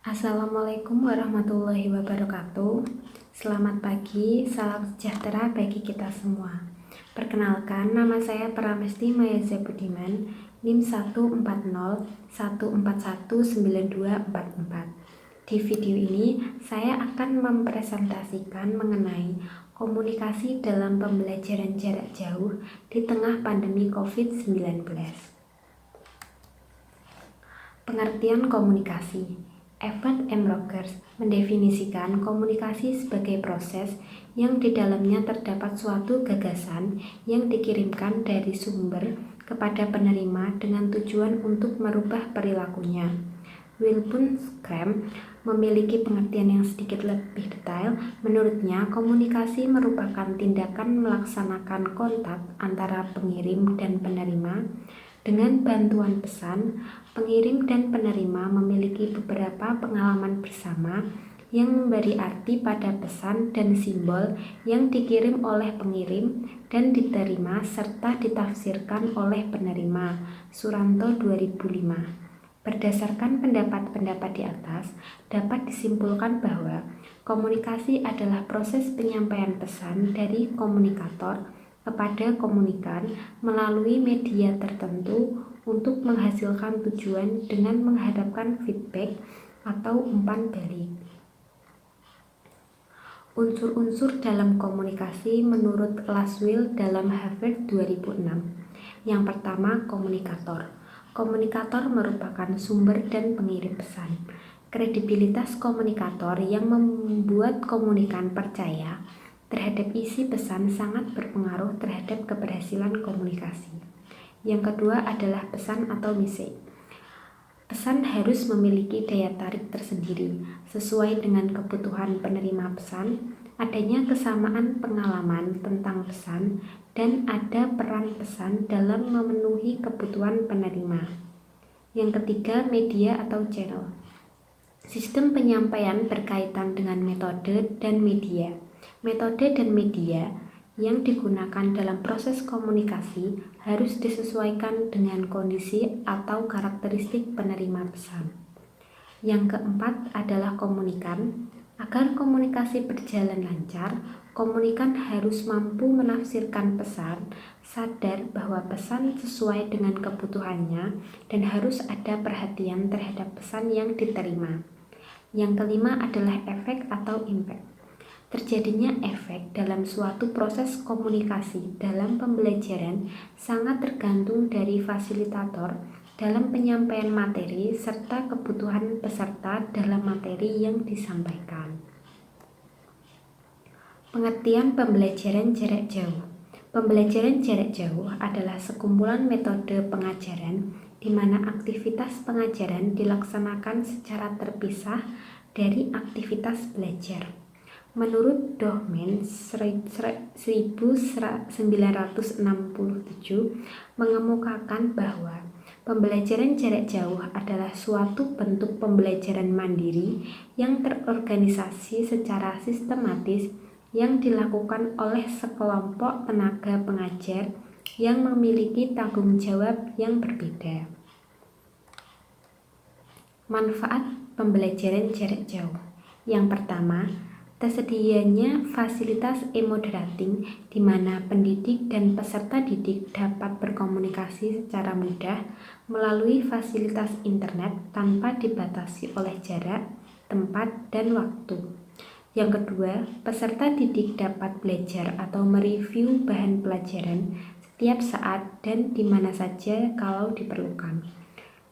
Assalamualaikum warahmatullahi wabarakatuh. Selamat pagi, salam sejahtera bagi kita semua. Perkenalkan, nama saya Pramesti Mayaza Budiman, NIM 140141924. Di video ini, saya akan mempresentasikan mengenai komunikasi dalam pembelajaran jarak jauh di tengah pandemi COVID-19. Pengertian komunikasi. Evans M. Rogers mendefinisikan komunikasi sebagai proses yang di dalamnya terdapat suatu gagasan yang dikirimkan dari sumber kepada penerima dengan tujuan untuk merubah perilakunya. Wilbur Scrum memiliki pengertian yang sedikit lebih detail. Menurutnya, komunikasi merupakan tindakan melaksanakan kontak antara pengirim dan penerima. Dengan bantuan pesan, pengirim dan penerima memiliki beberapa pengalaman bersama yang memberi arti pada pesan dan simbol yang dikirim oleh pengirim dan diterima serta ditafsirkan oleh penerima. Suranto 2005. Berdasarkan pendapat-pendapat di atas, dapat disimpulkan bahwa komunikasi adalah proses penyampaian pesan dari komunikator kepada komunikan melalui media tertentu untuk menghasilkan tujuan dengan menghadapkan feedback atau umpan balik. Unsur-unsur dalam komunikasi menurut Laswell dalam Harvard 2006. Yang pertama, komunikator. Komunikator merupakan sumber dan pengirim pesan. Kredibilitas komunikator yang membuat komunikan percaya terhadap isi pesan sangat berpengaruh terhadap keberhasilan komunikasi. Yang kedua adalah pesan atau message. Pesan harus memiliki daya tarik tersendiri, sesuai dengan kebutuhan penerima pesan, adanya kesamaan pengalaman tentang pesan, dan ada peran pesan dalam memenuhi kebutuhan penerima. Yang ketiga, media atau channel. Sistem penyampaian berkaitan dengan metode dan media. Metode dan media yang digunakan dalam proses komunikasi harus disesuaikan dengan kondisi atau karakteristik penerima pesan. Yang keempat adalah komunikan. Agar komunikasi berjalan lancar, komunikan harus mampu menafsirkan pesan, sadar bahwa pesan sesuai dengan kebutuhannya, dan harus ada perhatian terhadap pesan yang diterima. Yang kelima adalah efek atau impact. Terjadinya efek dalam suatu proses komunikasi dalam pembelajaran sangat tergantung dari fasilitator dalam penyampaian materi serta kebutuhan peserta dalam materi yang disampaikan. Pengertian pembelajaran jarak jauh. Pembelajaran jarak jauh adalah sekumpulan metode pengajaran di mana aktivitas pengajaran dilaksanakan secara terpisah dari aktivitas belajar. Menurut Dohmen 1967 mengemukakan bahwa pembelajaran jarak jauh adalah suatu bentuk pembelajaran mandiri yang terorganisasi secara sistematis yang dilakukan oleh sekelompok tenaga pengajar yang memiliki tanggung jawab yang berbeda. Manfaat pembelajaran jarak jauh. Yang pertama, tersedianya fasilitas e-moderating di mana pendidik dan peserta didik dapat berkomunikasi secara mudah melalui fasilitas internet tanpa dibatasi oleh jarak, tempat, dan waktu. Yang kedua, peserta didik dapat belajar atau mereview bahan pelajaran setiap saat dan di mana saja kalau diperlukan.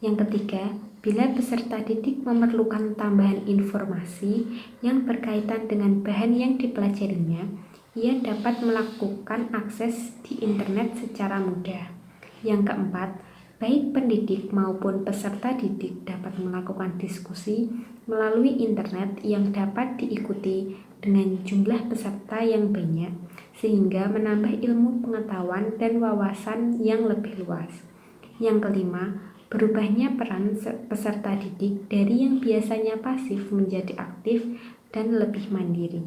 Yang ketiga, bila peserta didik memerlukan tambahan informasi yang berkaitan dengan bahan yang dipelajarinya, ia dapat melakukan akses di internet secara mudah. Yang keempat, baik pendidik maupun peserta didik dapat melakukan diskusi melalui internet yang dapat diikuti dengan jumlah peserta yang banyak, sehingga menambah ilmu pengetahuan dan wawasan yang lebih luas. Yang kelima, berubahnya peran peserta didik dari yang biasanya pasif menjadi aktif dan lebih mandiri.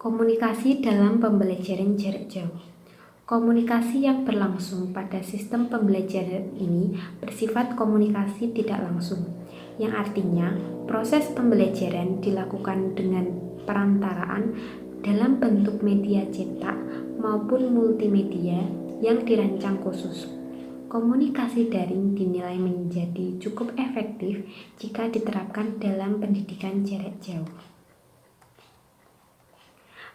Komunikasi dalam pembelajaran jarak jauh. Komunikasi yang berlangsung pada sistem pembelajaran ini bersifat komunikasi tidak langsung, yang artinya proses pembelajaran dilakukan dengan perantaraan dalam bentuk media cetak maupun multimedia yang dirancang khusus. Komunikasi daring dinilai menjadi cukup efektif jika diterapkan dalam pendidikan jarak jauh.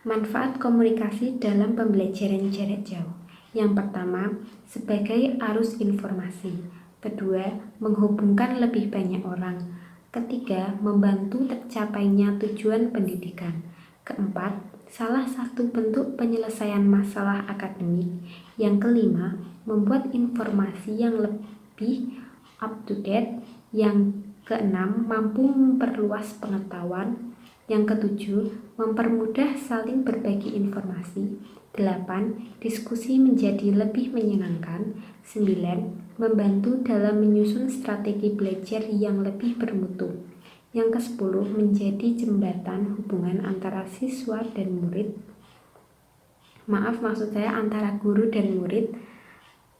Manfaat komunikasi dalam pembelajaran jarak jauh. Yang pertama, sebagai arus informasi. Kedua, menghubungkan lebih banyak orang. Ketiga, membantu tercapainya tujuan pendidikan. Keempat, salah satu bentuk penyelesaian masalah akademik. Yang kelima, membuat informasi yang lebih up-to-date. Yang keenam, mampu memperluas pengetahuan. Yang ketujuh, mempermudah saling berbagi informasi. 8. Diskusi menjadi lebih menyenangkan. 9. Membantu dalam menyusun strategi belajar yang lebih bermutu. Yang ke-10, menjadi jembatan hubungan antara siswa dan murid. Antara guru dan murid.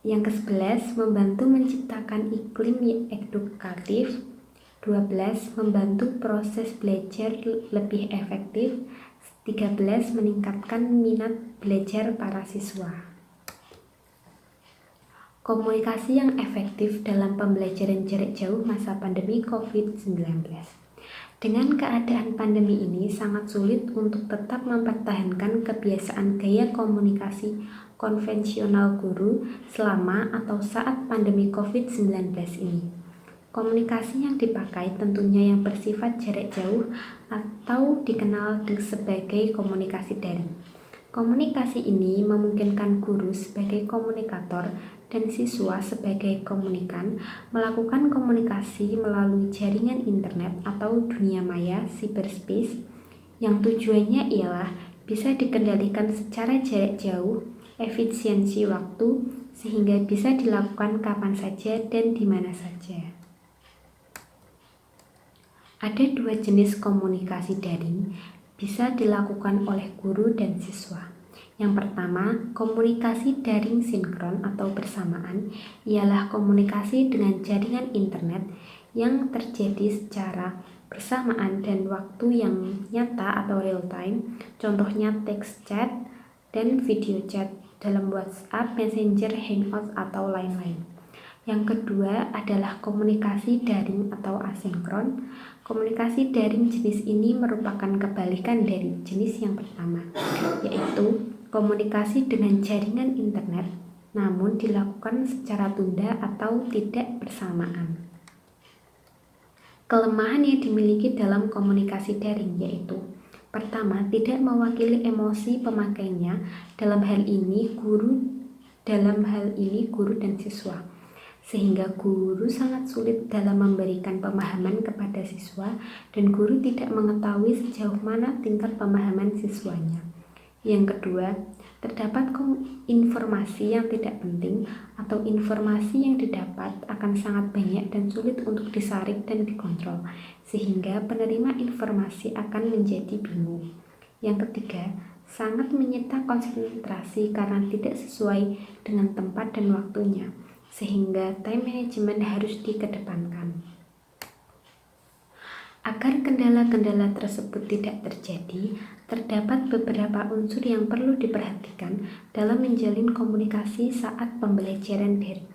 Yang ke-11, membantu menciptakan iklim edukatif. 12. Membantu proses belajar lebih efektif. 13. Meningkatkan minat belajar para siswa. Komunikasi yang efektif dalam pembelajaran jarak jauh masa pandemi COVID-19. Dengan keadaan pandemi ini sangat sulit untuk tetap mempertahankan kebiasaan gaya komunikasi konvensional guru selama atau saat pandemi COVID-19 ini. Komunikasi yang dipakai tentunya yang bersifat jarak jauh atau dikenal sebagai komunikasi daring. Komunikasi ini memungkinkan guru sebagai komunikator dan siswa sebagai komunikan melakukan komunikasi melalui jaringan internet atau dunia maya cyberspace yang tujuannya ialah bisa dikendalikan secara jarak jauh, efisiensi waktu, sehingga bisa dilakukan kapan saja dan di mana saja. Ada dua jenis komunikasi daring bisa dilakukan oleh guru dan siswa. Yang pertama, komunikasi daring sinkron atau bersamaan ialah komunikasi dengan jaringan internet yang terjadi secara bersamaan dan waktu yang nyata atau real time, contohnya text chat dan video chat dalam WhatsApp, Messenger, Hangout, atau lain-lain. Yang kedua adalah komunikasi daring atau asinkron. Komunikasi daring jenis ini merupakan kebalikan dari jenis yang pertama, yaitu komunikasi dengan jaringan internet, namun dilakukan secara tunda atau tidak bersamaan. Kelemahan yang dimiliki dalam komunikasi daring yaitu: pertama, tidak mewakili emosi pemakainya, dalam hal ini guru dan siswa, sehingga guru sangat sulit dalam memberikan pemahaman kepada siswa dan guru tidak mengetahui sejauh mana tingkat pemahaman siswanya. Yang kedua, terdapat informasi yang tidak penting atau informasi yang didapat akan sangat banyak dan sulit untuk disaring dan dikontrol, sehingga penerima informasi akan menjadi bingung. Yang ketiga, sangat menyita konsentrasi karena tidak sesuai dengan tempat dan waktunya, sehingga time management harus dikedepankan. Agar kendala-kendala tersebut tidak terjadi, terdapat beberapa unsur yang perlu diperhatikan dalam menjalin komunikasi saat pembelajaran daring.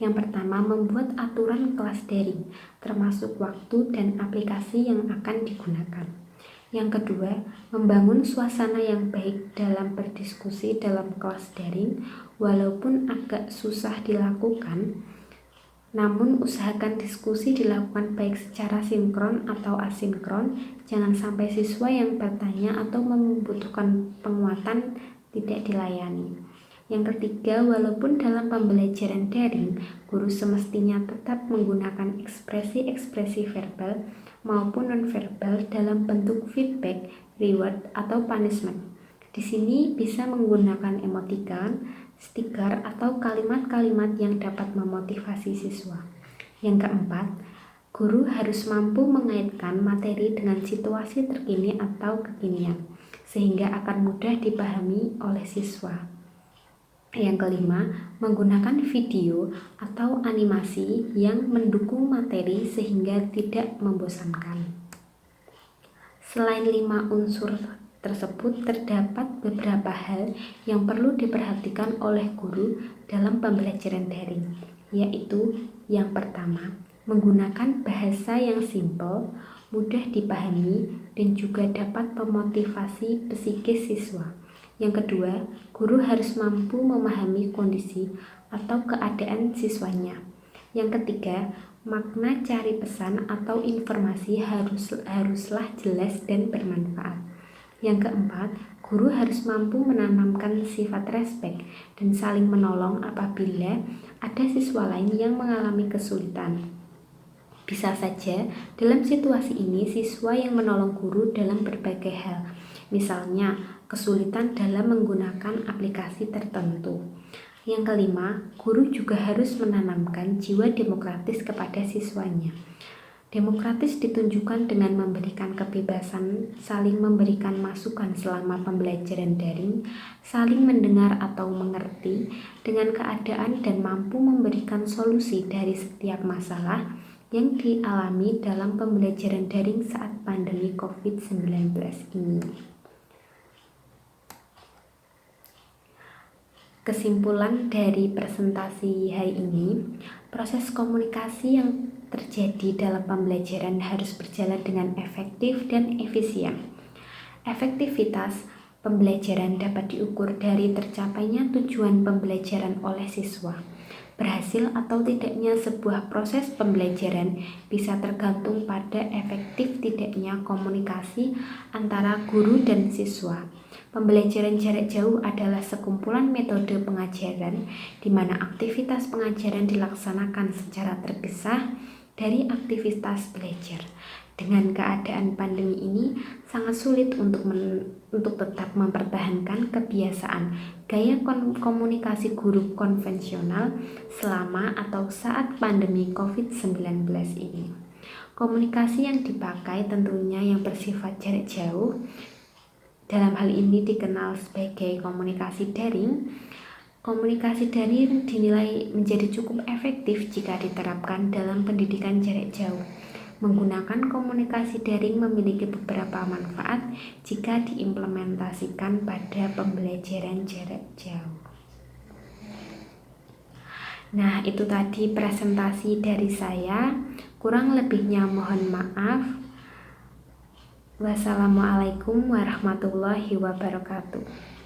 Yang pertama, membuat aturan kelas daring, termasuk waktu dan aplikasi yang akan digunakan. Yang kedua, membangun suasana yang baik dalam berdiskusi dalam kelas daring, walaupun agak susah dilakukan. Namun usahakan diskusi dilakukan baik secara sinkron atau asinkron, jangan sampai siswa yang bertanya atau membutuhkan penguatan tidak dilayani. Yang ketiga, walaupun dalam pembelajaran daring, guru semestinya tetap menggunakan ekspresi-ekspresi verbal maupun nonverbal dalam bentuk feedback, reward, atau punishment. Di sini bisa menggunakan emoticon, stiker, atau kalimat-kalimat yang dapat memotivasi siswa. Yang keempat, guru harus mampu mengaitkan materi dengan situasi terkini atau kekinian, sehingga akan mudah dipahami oleh siswa. Yang kelima, menggunakan video atau animasi yang mendukung materi sehingga tidak membosankan. Selain 5 unsur tersebut, terdapat beberapa hal yang perlu diperhatikan oleh guru dalam pembelajaran daring, yaitu yang pertama, menggunakan bahasa yang simpel, mudah dipahami, dan juga dapat memotivasi psikis siswa. Yang kedua, guru harus mampu memahami kondisi atau keadaan siswanya. Yang ketiga, makna cari pesan atau informasi haruslah jelas dan bermanfaat. Yang keempat, guru harus mampu menanamkan sifat respek dan saling menolong apabila ada siswa lain yang mengalami kesulitan. Bisa saja dalam situasi ini siswa yang menolong guru dalam berbagai hal, misalnya kesulitan dalam menggunakan aplikasi tertentu. Yang kelima, guru juga harus menanamkan jiwa demokratis kepada siswanya. Demokratis ditunjukkan dengan memberikan kebebasan, saling memberikan masukan selama pembelajaran daring, saling mendengar atau mengerti dengan keadaan dan mampu memberikan solusi dari setiap masalah yang dialami dalam pembelajaran daring saat pandemi COVID-19 ini. Kesimpulan dari presentasi hari ini, proses komunikasi yang terjadi dalam pembelajaran harus berjalan dengan efektif dan efisien. Efektivitas pembelajaran dapat diukur dari tercapainya tujuan pembelajaran oleh siswa. Berhasil atau tidaknya sebuah proses pembelajaran bisa tergantung pada efektif tidaknya komunikasi antara guru dan siswa. Pembelajaran jarak jauh adalah sekumpulan metode pengajaran di mana aktivitas pengajaran dilaksanakan secara terpisah dari aktivitas belajar. Dengan keadaan pandemi ini, sangat sulit untuk tetap mempertahankan kebiasaan gaya komunikasi guru konvensional selama atau saat pandemi COVID-19 ini. Komunikasi yang dipakai tentunya yang bersifat jarak jauh. Dalam hal ini dikenal sebagai komunikasi daring. Komunikasi daring dinilai menjadi cukup efektif jika diterapkan dalam pendidikan jarak jauh. Menggunakan komunikasi daring memiliki beberapa manfaat jika diimplementasikan pada pembelajaran jarak jauh. Nah, itu tadi presentasi dari saya. Kurang lebihnya mohon maaf. Wassalamualaikum warahmatullahi wabarakatuh.